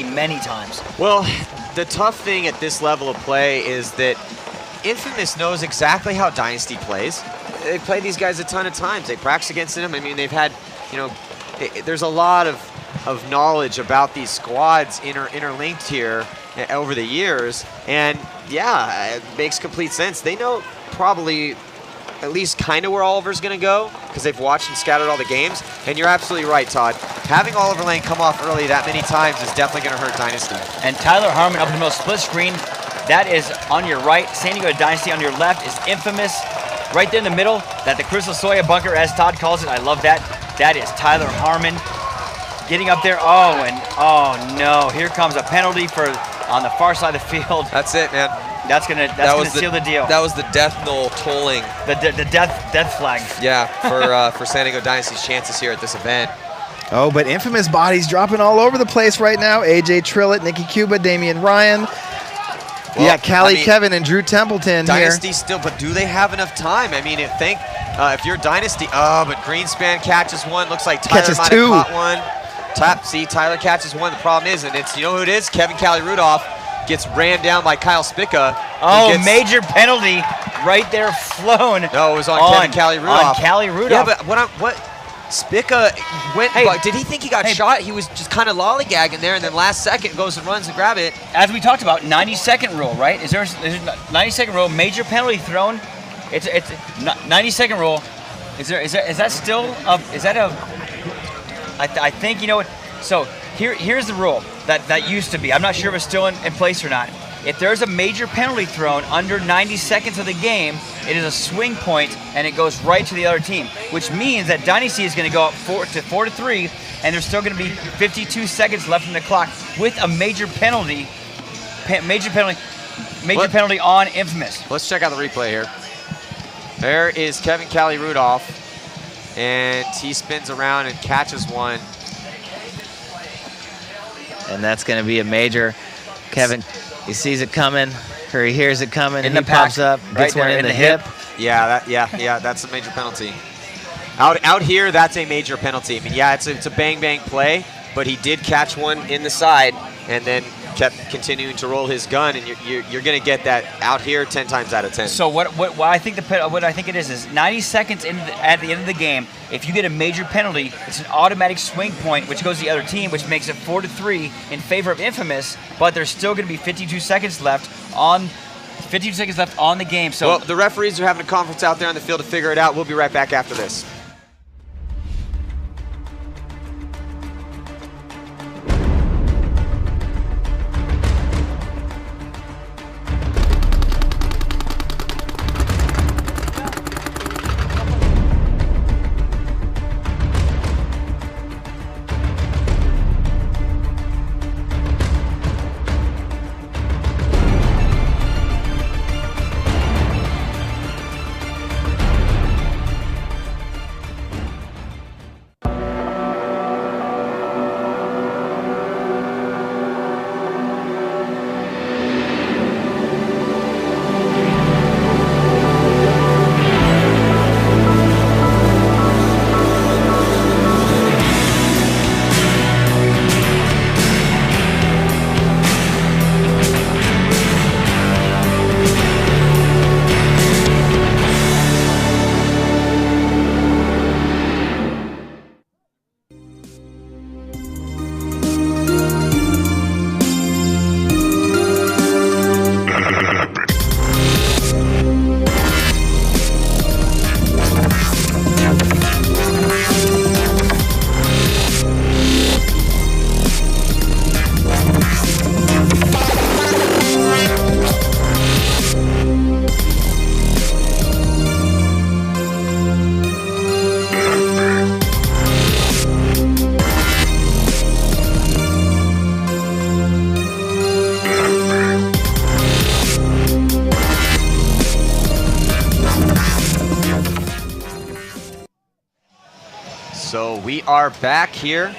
many times. Well, the tough thing at this level of play is that Infamous knows exactly how Dynasty plays. They've played these guys a ton of times. They practice against them. I mean, they've had, you know, there's a lot of knowledge about these squads interlinked here over the years. And yeah, it makes complete sense. They know probably at least kind of where Oliver's going to go because they've watched and scouted all the games. And you're absolutely right, Todd. Having Oliver Lane come off early that many times is definitely going to hurt Dynasty. And Tyler Harmon up in the middle, split screen. That is on your right. San Diego Dynasty on your left is Infamous. Right there in the middle, that the Crystal Soya bunker, as Todd calls it. I love that. That is Tyler Harmon getting up there. Oh, and oh no, here comes a penalty on the far side of the field. That's it, man. That's gonna seal the deal. That was the death knell tolling. The death flag. Yeah, for San Diego Dynasty's chances here at this event. Oh, but Infamous bodies dropping all over the place right now. AJ Trillett, Nicky Cuba, Damian Ryan. Well, yeah, Callie Kevin and Drew Templeton Dynasty here. Still, but do they have enough time? I mean, if you're Dynasty, but Greenspan catches one. Looks like Tyler might have caught one. See, Tyler catches one. The problem is, and it's, you know who it is? Kevin Callie Rudolph gets ran down by Kyle Spica. Oh, major penalty right there flown. No, it was on Kevin Callie Rudolph. On Callie Rudolph. Yeah, but what Spica went, did he think he got shot? He was just kind of lollygagging there, and then last second goes and runs and grab it. As we talked about, 90-second rule, right? Is there a 90-second rule? Major penalty thrown. It's 90-second rule. Is that still I think, you know what? So here's the rule that used to be. I'm not sure if it's still in place or not. If there's a major penalty thrown under 90 seconds of the game, it is a swing point and it goes right to the other team, which means that Dynasty is going to go up 4-3, and there's still going to be 52 seconds left in the clock with a major penalty on Infamous. Let's check out the replay here. There is Kevin Callie Rudolph, and he spins around and catches one. And that's going to be a major. Kevin, he sees it coming, or he hears it coming, and he pops up, gets one in the hip. Yeah, that's a major penalty. Out here, that's a major penalty. I mean, yeah, it's a bang play, but he did catch one in the side, and then kept continuing to roll his gun, and you're going to get that out here 10 times out of 10. So what I think it is 90 seconds at the end of the game. If you get a major penalty, it's an automatic swing point, which goes to the other team, which makes it 4-3 in favor of Infamous. But there's still going to be 52 seconds left on the game. So well, the referees are having a conference out there on the field to figure it out. We'll be right back after this. So we are back here.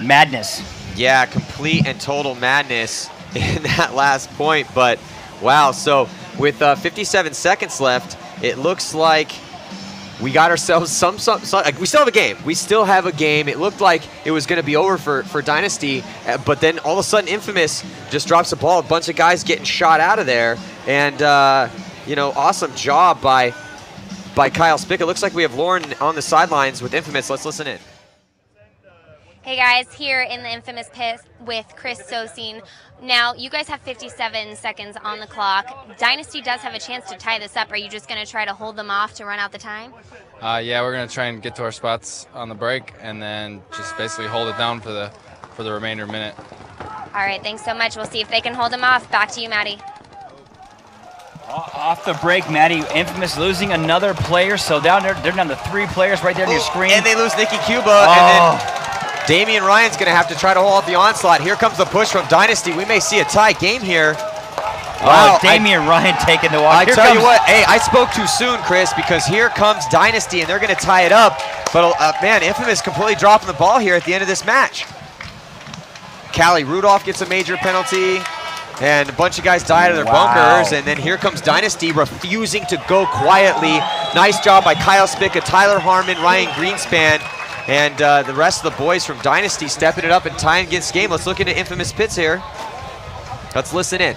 Madness. Yeah, complete and total madness in that last point. But wow, so with 57 seconds left, it looks like we got ourselves some like, we still have a game. We still have a game. It looked like it was going to be over for Dynasty, but then all of a sudden Infamous just drops the ball. A bunch of guys getting shot out of there, and you know, awesome job by Kyle Spick. It looks like we have Lauren on the sidelines with Infamous. Let's listen in. Hey guys, here in the Infamous pit with Chris Sosine. Now, you guys have 57 seconds on the clock. Dynasty does have a chance to tie this up. Are you just going to try to hold them off to run out the time? Yeah, we're going to try and get to our spots on the break and then just basically hold it down for the remainder minute. All right, thanks so much. We'll see if they can hold them off. Back to you, Maddie. Off the break, Maddie. Infamous losing another player, so down there, they're down to 3 players right there on your screen. And they lose Nicky Cuba, and then Damian Ryan's going to have to try to hold off the onslaught. Here comes the push from Dynasty. We may see a tie game here. Wow, Damian Ryan taking the walk. I tell you what, hey, I spoke too soon, Chris, because here comes Dynasty, and they're going to tie it up. But, man, Infamous completely dropping the ball here at the end of this match. Callie Rudolph gets a major penalty, and a bunch of guys die out of their bunkers. And then here comes Dynasty refusing to go quietly. Nice job by Kyle Spica, Tyler Harmon, Ryan Greenspan, and the rest of the boys from Dynasty stepping it up and tying against game. Let's look into Infamous pits here. Let's listen in.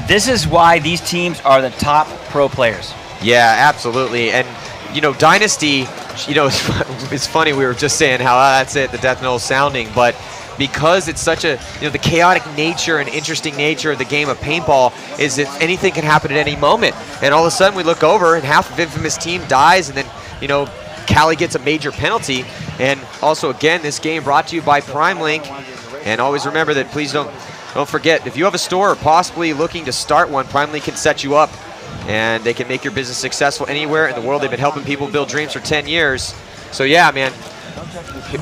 This is why these teams are the top pro players. Yeah, absolutely. And, you know, Dynasty, you know, it's funny, we were just saying how that's it, the death knell sounding, but because it's such a, you know, the chaotic nature and interesting nature of the game of paintball is that anything can happen at any moment. And all of a sudden we look over and half of Infamous team dies, and then, you know, Callie gets a major penalty. And also, again, this game brought to you by Prime Link. And always remember that, please don't forget, if you have a store or possibly looking to start one, Prime Link can set you up, and they can make your business successful anywhere in the world. They've been helping people build dreams for 10 years. So yeah, man,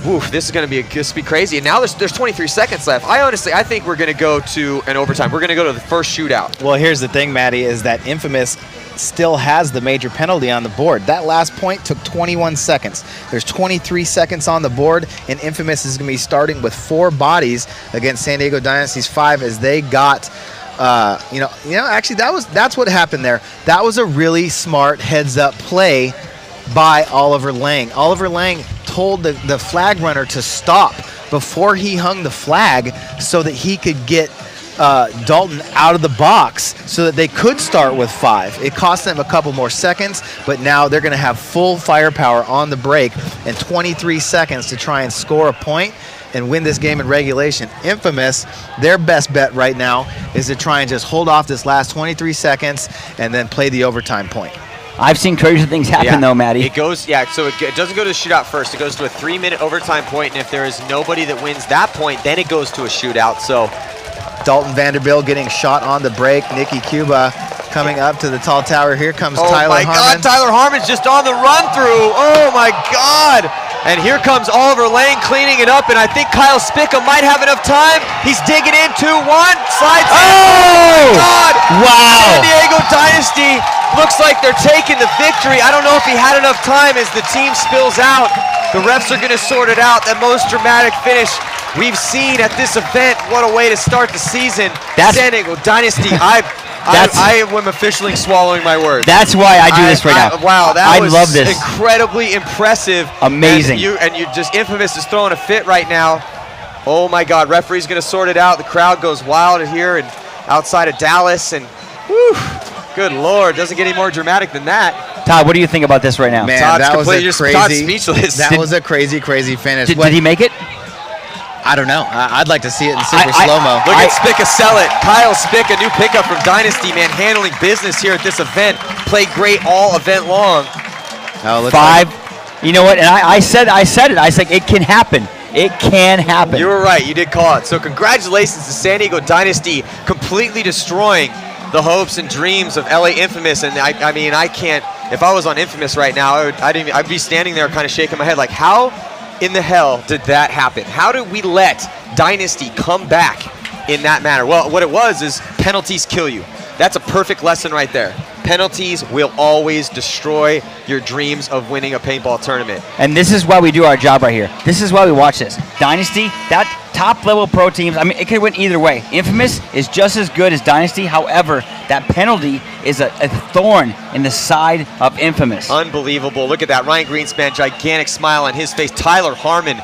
oof, this is going to be crazy. And now there's 23 seconds left. I think we're going to go to an overtime. We're going to go to the first shootout. Well, here's the thing, Maddie, is that Infamous still has the major penalty on the board. That last point took 21 seconds. There's 23 seconds on the board, and Infamous is going to be starting with 4 bodies against San Diego Dynasty's 5 as they got actually that's what happened there. That was a really smart heads-up play by Oliver Lang. Oliver Lang told the flag runner to stop before he hung the flag so that he could get Dalton out of the box so that they could start with 5. It cost them a couple more seconds, but now they're going to have full firepower on the break and 23 seconds to try and score a point and win this game in regulation. Infamous, their best bet right now is to try and just hold off this last 23 seconds and then play the overtime point. I've seen crazy things happen though, Maddie. It goes, so it doesn't go to the shootout first. It goes to a 3-minute overtime point, and if there is nobody that wins that point, then it goes to a shootout. So Dalton Vanderbilt getting shot on the break. Nicky Cuba coming up to the tall tower. Here comes Tyler Harmon. Oh my God, Tyler Harmon's just on the run through. Oh my God. And here comes Oliver Lang cleaning it up, and I think Kyle Spica might have enough time. He's digging in, 2-1, slides in. Oh my God. Wow. San Diego Dynasty looks like they're taking the victory. I don't know if he had enough time as the team spills out. The refs are gonna sort it out. That most dramatic finish we've seen at this event. What a way to start the season. San Diego Dynasty, I am officially swallowing my words. That's why I do this right now. Wow, that was love this. Incredibly impressive. Amazing. And you just, Infamous is throwing a fit right now. Oh my God, referee's gonna sort it out. The crowd goes wild here and outside of Dallas, and whew, good Lord, doesn't get any more dramatic than that. Todd, what do you think about this right now? Man, Todd's that was a Todd's crazy, speechless. that was a crazy finish. Did he make it? I don't know. I'd like to see it in super slow-mo. Look at Spica sell it. Kyle Spica, new pickup from Dynasty, man, handling business here at this event. Played great all event long. Oh, 5. You know what? And I said it. I was like, it can happen. It can happen. You were right. You did call it. So congratulations to San Diego Dynasty, completely destroying the hopes and dreams of LA Infamous. And I mean, I can't. If I was on Infamous right now, I'd be standing there kind of shaking my head like, how in the hell did that happen? How did we let Dynasty come back in that manner? Well, what it was is penalties kill you. That's a perfect lesson right there. Penalties will always destroy your dreams of winning a paintball tournament. And this is why we do our job right here. This is why we watch this. Dynasty, that top-level pro teams, I mean, it could win either way. Infamous is just as good as Dynasty. However, that penalty is a thorn in the side of Infamous. Unbelievable. Look at that. Ryan Greenspan, gigantic smile on his face. Tyler Harmon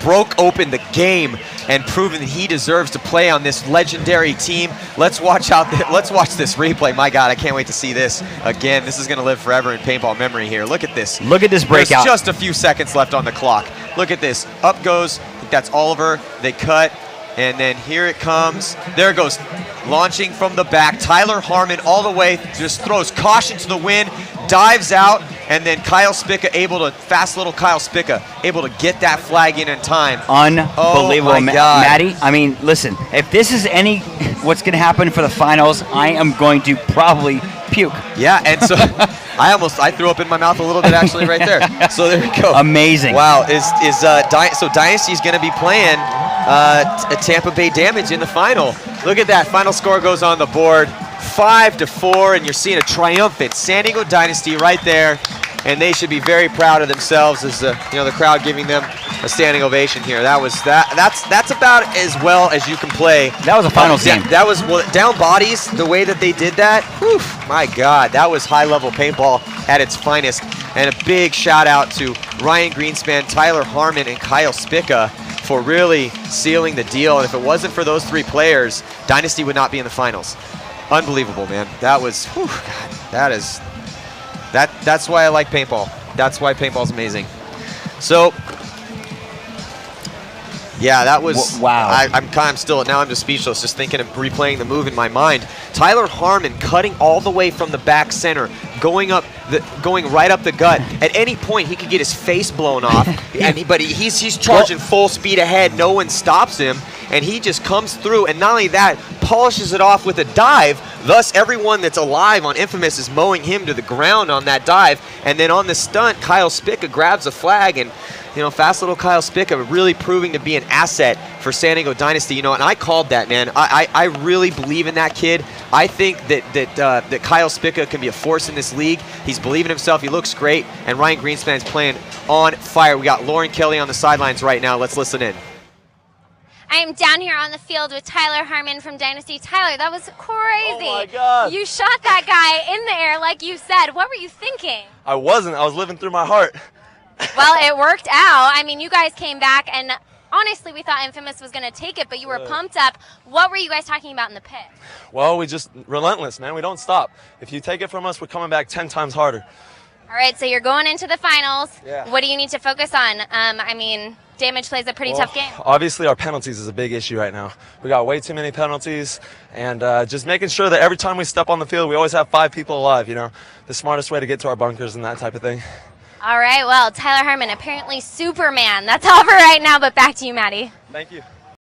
broke open the game and proven that he deserves to play on this legendary team. Let's watch this replay. My God, I can't wait to see this again. This is going to live forever in paintball memory here. Look at this. Look at this breakout. There's just a few seconds left on the clock. Look at this. Up goes. I think that's Oliver. They cut. And then here it comes. There it goes. Launching from the back. Tyler Harmon all the way. Just throws caution to the wind. Dives out. And then Kyle Spica fast little Kyle Spica, able to get that flag in time. Unbelievable, oh my God. Maddie. I mean, listen, if this is what's going to happen for the finals, I am going to probably puke. Yeah, and so I threw up in my mouth a little bit actually right there. So there we go. Amazing. Wow, so Dynasty's going to be playing Tampa Bay Damage in the final. Look at that, final score goes on the board, 5-4, and you're seeing a triumphant San Diego Dynasty right there, and they should be very proud of themselves as the crowd giving them a standing ovation here. That's about as well as you can play. That was a final game. That was down bodies. The way that they did that, whew, my God, that was high-level paintball at its finest. And a big shout out to Ryan Greenspan, Tyler Harmon, and Kyle Spica for really sealing the deal. And if it wasn't for those three players, Dynasty would not be in the finals. Unbelievable, man. That was, whew, God, that's why I like paintball. That's why paintball's amazing. So, yeah, that was, wow. I'm just speechless just thinking of replaying the move in my mind. Tyler Harmon cutting all the way from the back center, going right up the gut. At any point, he could get his face blown off, but he's charging full speed ahead. No one stops him, and he just comes through, and not only that, polishes it off with a dive. Thus, everyone that's alive on Infamous is mowing him to the ground on that dive. And then on the stunt, Kyle Spica grabs a flag, and fast little Kyle Spica really proving to be an asset for San Diego Dynasty. And I called that, man. I really believe in that kid. I think that Kyle Spica can be a force in this league. He's believing in himself. He looks great. And Ryan Greenspan is playing on fire. We got Lauren Kelly on the sidelines right now. Let's listen in. I am down here on the field with Tyler Harmon from Dynasty. Tyler, that was crazy. Oh my God. You shot that guy in the air like you said. What were you thinking? I wasn't. I was living through my heart. Well, it worked out. I mean, you guys came back, and honestly, we thought Infamous was going to take it, but you were pumped up. What were you guys talking about in the pit? Well, we just relentless, man. We don't stop. If you take it from us, we're coming back 10 times harder. All right, so you're going into the finals. Yeah. What do you need to focus on? I mean, Damage plays a pretty tough game. Obviously, our penalties is a big issue right now. We got way too many penalties, and just making sure that every time we step on the field, we always have 5 people alive, the smartest way to get to our bunkers and that type of thing. All right, well, Tyler Harmon, apparently Superman. That's all for right now, but back to you, Maddie. Thank you.